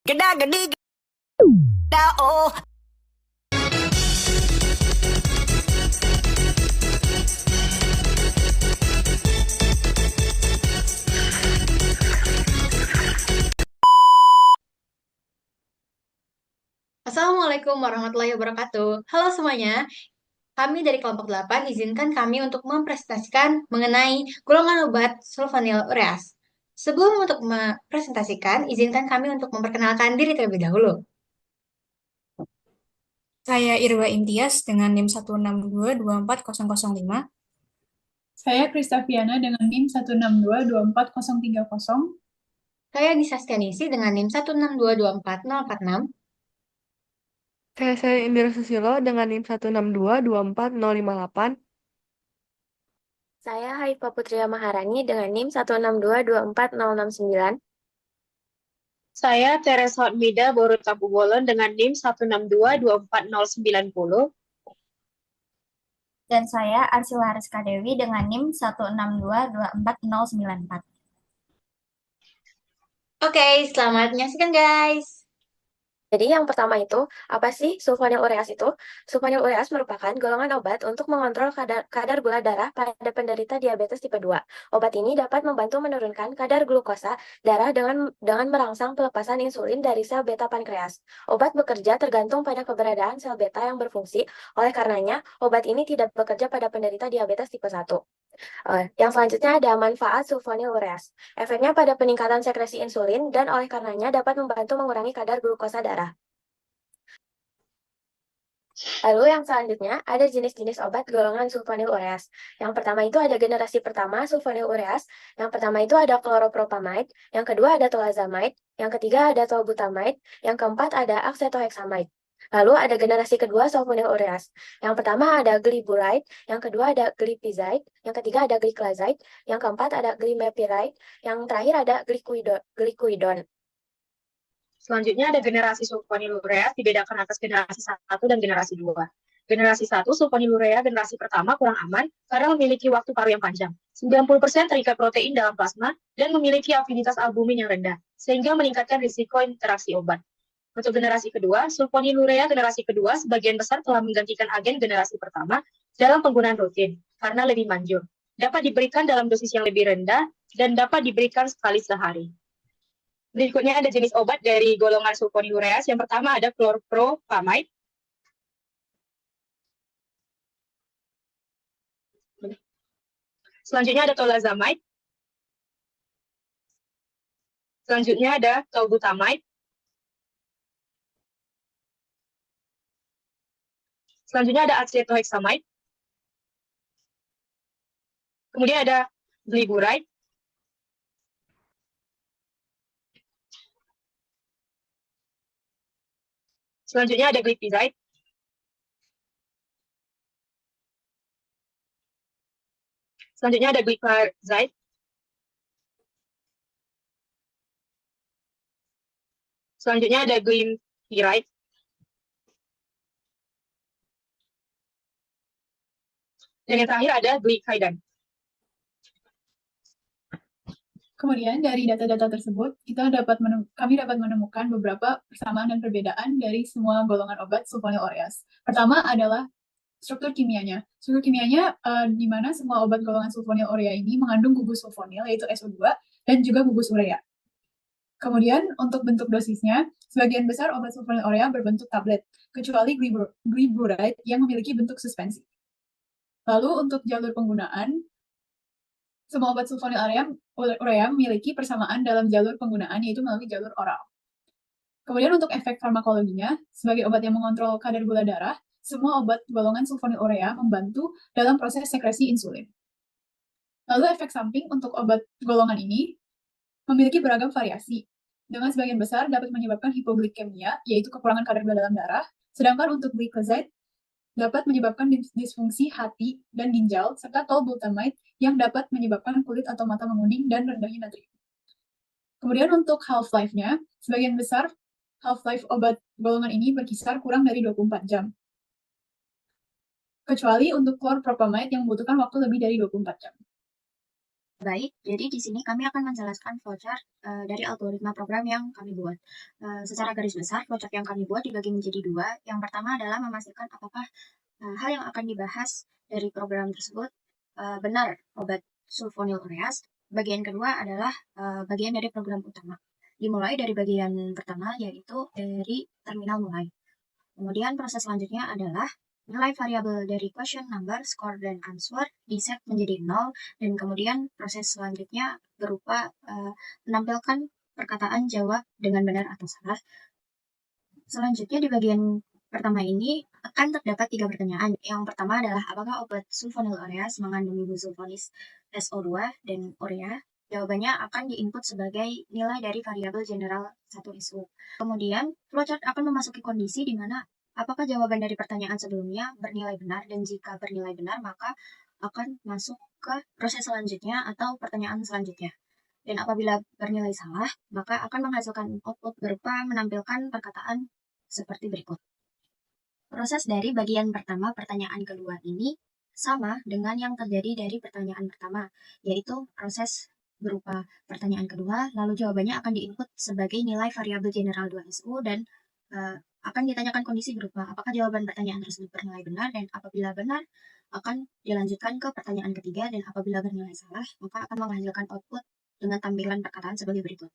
Geda gede geda oh. Assalamualaikum warahmatullahi wabarakatuh. Halo semuanya, kami dari kelompok 8 izinkan kami untuk mempresentasikan mengenai golongan obat sulfonylureas. Sebelum untuk mempresentasikan, izinkan kami untuk memperkenalkan diri terlebih dahulu. Saya Irwa Imtiaz dengan NIM 162240005. Saya Kristafiana dengan NIM 1622430. Saya Disa Stianisi dengan NIM 162244046. Saya Indra Susilo dengan NIM 1622408. Saya Haifa Putria Maharani dengan NIM 1622469. Saya Teres Hotmida Borut Tapubolon dengan NIM 1622490. Dan saya Arsila Rizka Dewi dengan NIM 162240094. Oke, selamat menyaksikan guys. Jadi yang pertama itu, apa sih sulfonylureas itu? Sulfonylureas merupakan golongan obat untuk mengontrol kadar gula darah pada penderita diabetes tipe 2. Obat ini dapat membantu menurunkan kadar glukosa darah dengan merangsang pelepasan insulin dari sel beta pankreas. Obat bekerja tergantung pada keberadaan sel beta yang berfungsi, oleh karenanya obat ini tidak bekerja pada penderita diabetes tipe 1. Yang selanjutnya ada manfaat sulfonylureas. Efeknya pada peningkatan sekresi insulin dan oleh karenanya dapat membantu mengurangi kadar glukosa darah. Lalu yang selanjutnya ada jenis-jenis obat golongan sulfonylureas. Yang pertama itu ada generasi pertama sulfonylureas. Yang pertama itu ada chloropropamide, yang kedua ada tolazamide, yang ketiga ada tolbutamide, yang keempat ada acetohexamide. Lalu ada generasi kedua sulfonylureas. Yang pertama ada glyburide, yang kedua ada glipizide, yang ketiga ada gliclazide, yang keempat ada glimepiride, yang terakhir ada glikuidon. Selanjutnya ada generasi sulfonylureas dibedakan atas generasi 1 dan generasi 2. Generasi 1 sulfonylurea generasi pertama kurang aman karena memiliki waktu paruh yang panjang. 90% terikat protein dalam plasma dan memiliki afinitas albumin yang rendah, sehingga meningkatkan risiko interaksi obat. Untuk generasi kedua, sulfonylurea generasi kedua sebagian besar telah menggantikan agen generasi pertama dalam penggunaan rutin karena lebih manjur. Dapat diberikan dalam dosis yang lebih rendah dan dapat diberikan sekali sehari. Berikutnya ada jenis obat dari golongan sulfonylureas. Yang pertama ada chloropropamide. Selanjutnya ada tolazamide. Selanjutnya ada tolbutamide. Selanjutnya ada acetohexamide. Kemudian ada glyburide. Selanjutnya ada glipizide. Selanjutnya ada gliclazide. Selanjutnya ada glimepiride. Dan yang terakhir ada gliclidine. Kemudian dari data-data tersebut, kami dapat menemukan beberapa persamaan dan perbedaan dari semua golongan obat sulfonylureas. Pertama adalah struktur kimianya. Struktur kimianya di mana semua obat golongan sulfonylurea ini mengandung gugus sulfonil, yaitu SO2, dan juga gugus urea. Kemudian untuk bentuk dosisnya, sebagian besar obat sulfonylurea berbentuk tablet, kecuali glyburide yang memiliki bentuk suspensi. Lalu untuk jalur penggunaan, semua obat sulfonylurea memiliki persamaan dalam jalur penggunaan, yaitu melalui jalur oral. Kemudian untuk efek farmakologinya, sebagai obat yang mengontrol kadar gula darah, semua obat golongan sulfonylurea membantu dalam proses sekresi insulin. Lalu efek samping untuk obat golongan ini memiliki beragam variasi. Dengan sebagian besar dapat menyebabkan hipoglikemia, yaitu kekurangan kadar gula dalam darah, sedangkan untuk gliclazide dapat menyebabkan disfungsi hati dan ginjal, serta tolbutamide yang dapat menyebabkan kulit atau mata menguning dan rendahnya natrium. Kemudian untuk half-life-nya, sebagian besar half-life obat golongan ini berkisar kurang dari 24 jam. Kecuali untuk chloropropamide yang membutuhkan waktu lebih dari 24 jam. Baik, jadi di sini kami akan menjelaskan flowchart dari algoritma program yang kami buat. Secara garis besar, flowchart yang kami buat dibagi menjadi dua. Yang pertama adalah memastikan apakah hal yang akan dibahas dari program tersebut benar obat sulfonylureas. Bagian kedua adalah bagian dari program utama. Dimulai dari bagian pertama, yaitu dari terminal mulai. Kemudian proses selanjutnya adalah nilai variabel dari question number, score, dan answer di-set menjadi 0, dan kemudian proses selanjutnya berupa menampilkan perkataan jawab dengan benar atau salah. Selanjutnya di bagian pertama ini akan terdapat 3 pertanyaan. Yang pertama adalah apakah obat sulfonylureas mengandung ibusulfonis SO2 dan urea? Jawabannya akan diinput sebagai nilai dari variabel general 1SO. Kemudian, flowchart akan memasuki kondisi di mana apakah jawaban dari pertanyaan sebelumnya bernilai benar, dan jika bernilai benar maka akan masuk ke proses selanjutnya atau pertanyaan selanjutnya. Dan apabila bernilai salah, maka akan menghasilkan output berupa menampilkan perkataan seperti berikut. Proses dari bagian pertama pertanyaan kedua ini sama dengan yang terjadi dari pertanyaan pertama, yaitu proses berupa pertanyaan kedua, lalu jawabannya akan diinput sebagai nilai variabel general 2SO, dan akan ditanyakan kondisi berupa apakah jawaban pertanyaan tersebut bernilai benar, dan apabila benar akan dilanjutkan ke pertanyaan ketiga, dan apabila bernilai salah maka akan menghasilkan output dengan tampilan perkataan sebagai berikut.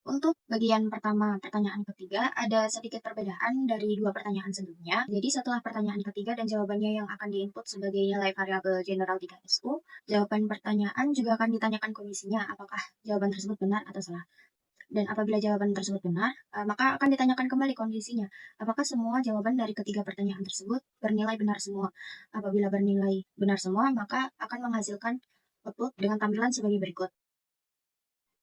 Untuk bagian pertama pertanyaan ketiga ada sedikit perbedaan dari dua pertanyaan sebelumnya. Jadi setelah pertanyaan ketiga dan jawabannya yang akan diinput sebagai nilai variabel general 3SO, jawaban pertanyaan juga akan ditanyakan kondisinya apakah jawaban tersebut benar atau salah. Dan apabila jawaban tersebut benar, maka akan ditanyakan kembali kondisinya. Apakah semua jawaban dari ketiga pertanyaan tersebut bernilai benar semua? Apabila bernilai benar semua, maka akan menghasilkan output dengan tampilan sebagai berikut.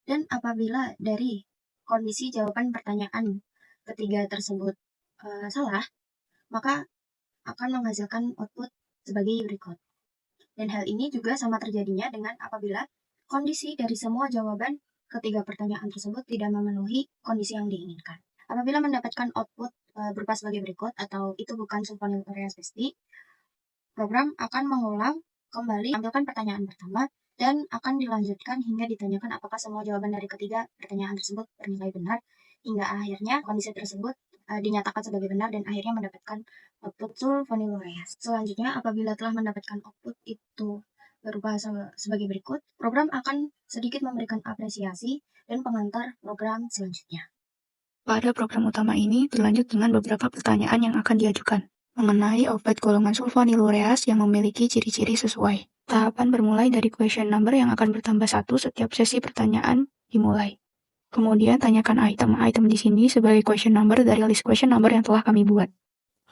Dan apabila dari kondisi jawaban pertanyaan ketiga tersebut salah, maka akan menghasilkan output sebagai berikut. Dan hal ini juga sama terjadinya dengan apabila kondisi dari semua jawaban ketiga pertanyaan tersebut tidak memenuhi kondisi yang diinginkan. Apabila mendapatkan output berupa sebagai berikut atau itu bukan sulfonylureas besti, program akan mengulang kembali tampilkan pertanyaan pertama dan akan dilanjutkan hingga ditanyakan apakah semua jawaban dari ketiga pertanyaan tersebut bernilai benar, hingga akhirnya kondisi tersebut dinyatakan sebagai benar dan akhirnya mendapatkan output sulfonylureas. Selanjutnya, apabila telah mendapatkan output itu berupa sebagai berikut, program akan sedikit memberikan apresiasi dan pengantar program selanjutnya. Pada program utama ini berlanjut dengan beberapa pertanyaan yang akan diajukan mengenai obat golongan sulfonylureas yang memiliki ciri-ciri sesuai. Tahapan bermulai dari question number yang akan bertambah 1 setiap sesi pertanyaan dimulai. Kemudian tanyakan item di sini sebagai question number dari list question number yang telah kami buat.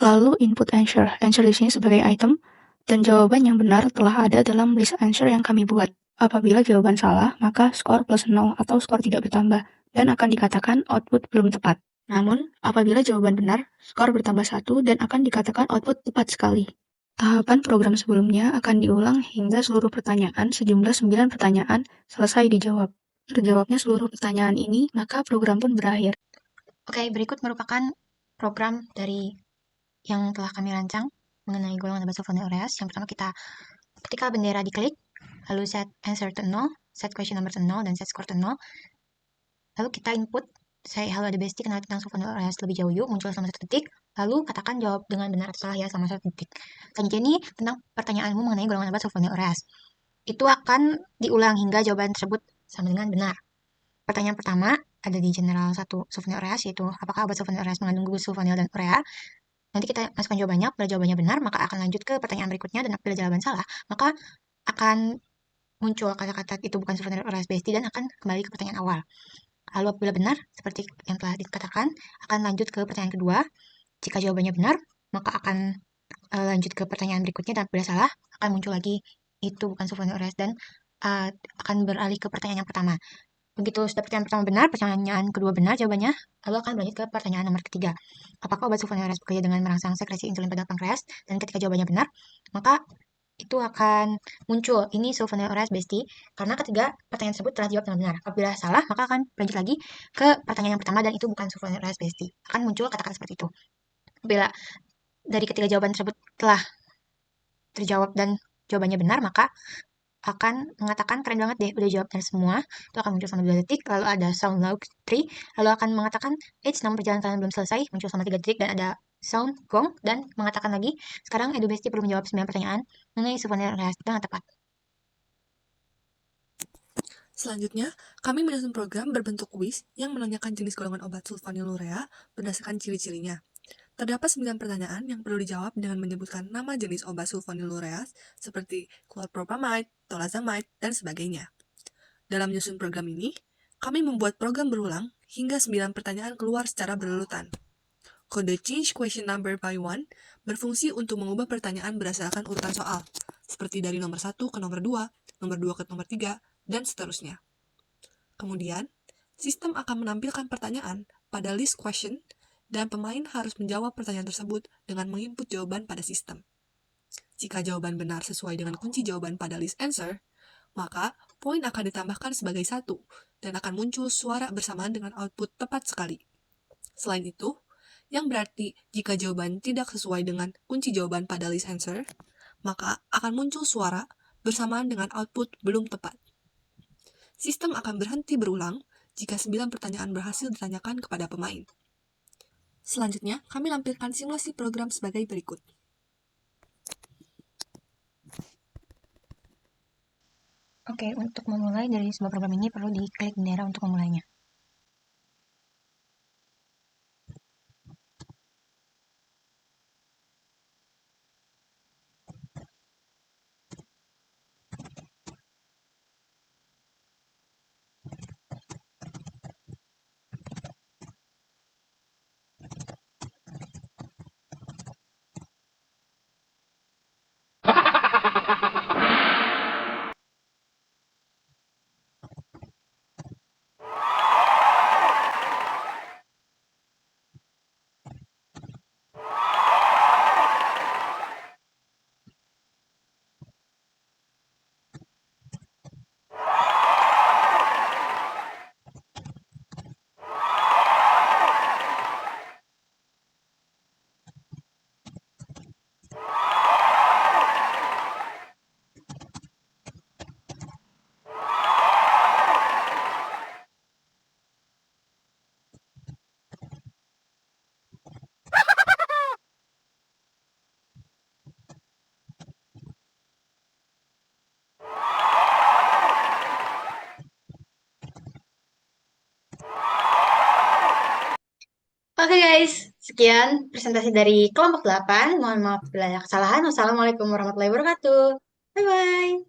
Lalu input answer di sini sebagai item, dan jawaban yang benar telah ada dalam list answer yang kami buat. Apabila jawaban salah, maka skor plus 0 atau skor tidak bertambah, dan akan dikatakan output belum tepat. Namun, apabila jawaban benar, skor bertambah 1 dan akan dikatakan output tepat sekali. Tahapan program sebelumnya akan diulang hingga seluruh pertanyaan sejumlah 9 pertanyaan selesai dijawab. Terjawabnya seluruh pertanyaan ini, maka program pun berakhir. Oke, berikut merupakan program dari yang telah kami rancang mengenai golongan obat sulfonylureas. Yang pertama ketika bendera diklik, lalu set answer to 0, set question number to 0, dan set score to 0. Lalu kita input, saya halo ada besti kenal tentang sulfonylureas lebih jauh yuk, muncul selama 1 detik. Lalu katakan jawab dengan benar atau salah ya selama 1 detik. Selanjutnya ini tentang pertanyaanmu mengenai golongan obat sulfonylureas. Itu akan diulang hingga jawaban tersebut sama dengan benar. Pertanyaan pertama ada di general 1 sulfonylureas, yaitu apakah obat sulfonylureas mengandung gugus sulfonyl dan urea. Nanti kita masukkan jawabannya. Bila jawabannya benar, maka akan lanjut ke pertanyaan berikutnya, dan apabila jawaban salah, maka akan muncul kata-kata itu bukan sulfonylureas besti dan akan kembali ke pertanyaan awal. Lalu apabila benar, seperti yang telah dikatakan, akan lanjut ke pertanyaan kedua. Jika jawabannya benar, maka akan lanjut ke pertanyaan berikutnya, dan apabila salah, akan muncul lagi itu bukan sulfonylureas dan akan beralih ke pertanyaan yang pertama. Begitu sudah pertanyaan pertama benar, pertanyaan kedua benar jawabannya, lalu akan berlanjut ke pertanyaan nomor ketiga. Apakah obat sulfonylureas bekerja dengan merangsang sekresi insulin pada pankreas? Dan ketika jawabannya benar, maka itu akan muncul ini sulfonylureas besti, karena ketiga pertanyaan tersebut telah dijawab dengan benar. Apabila salah, maka akan berlanjut lagi ke pertanyaan yang pertama dan itu bukan sulfonylureas besti. Akan muncul kata-kata seperti itu. Apabila dari ketiga jawaban tersebut telah terjawab dan jawabannya benar, maka akan mengatakan keren banget deh, udah jawab dan semua. Itu akan muncul selama 2 detik. Lalu ada sound log 3, lalu akan mengatakan, eits, namun perjalanan kalian belum selesai, muncul selama 3 detik. Dan ada sound gong, dan mengatakan lagi, sekarang Edu Besti perlu menjawab 9 pertanyaan mengenai souvenir Reas dengan tepat. Selanjutnya, kami menyusun program berbentuk kuis yang menanyakan jenis golongan obat sulfonylurea berdasarkan ciri-cirinya. Terdapat 9 pertanyaan yang perlu dijawab dengan menyebutkan nama jenis obat sulfonylureas seperti chlorpropamide, tolazamide, dan sebagainya. Dalam menyusun program ini, kami membuat program berulang hingga 9 pertanyaan keluar secara berurutan. Kode change question number by one berfungsi untuk mengubah pertanyaan berdasarkan urutan soal, seperti dari nomor 1 ke nomor 2, nomor 2 ke nomor 3, dan seterusnya. Kemudian, sistem akan menampilkan pertanyaan pada list question dan pemain harus menjawab pertanyaan tersebut dengan menginput jawaban pada sistem. Jika jawaban benar sesuai dengan kunci jawaban pada list answer, maka poin akan ditambahkan sebagai 1 dan akan muncul suara bersamaan dengan output tepat sekali. Selain itu, yang berarti jika jawaban tidak sesuai dengan kunci jawaban pada list answer, maka akan muncul suara bersamaan dengan output belum tepat. Sistem akan berhenti berulang jika 9 pertanyaan berhasil ditanyakan kepada pemain. Selanjutnya, kami lampirkan simulasi program sebagai berikut. Oke, untuk memulai dari sebuah program ini perlu diklik bendera untuk memulainya. Oke guys, sekian presentasi dari kelompok 8. Mohon maaf bila ada kesalahan. Wassalamualaikum warahmatullahi wabarakatuh. Bye-bye.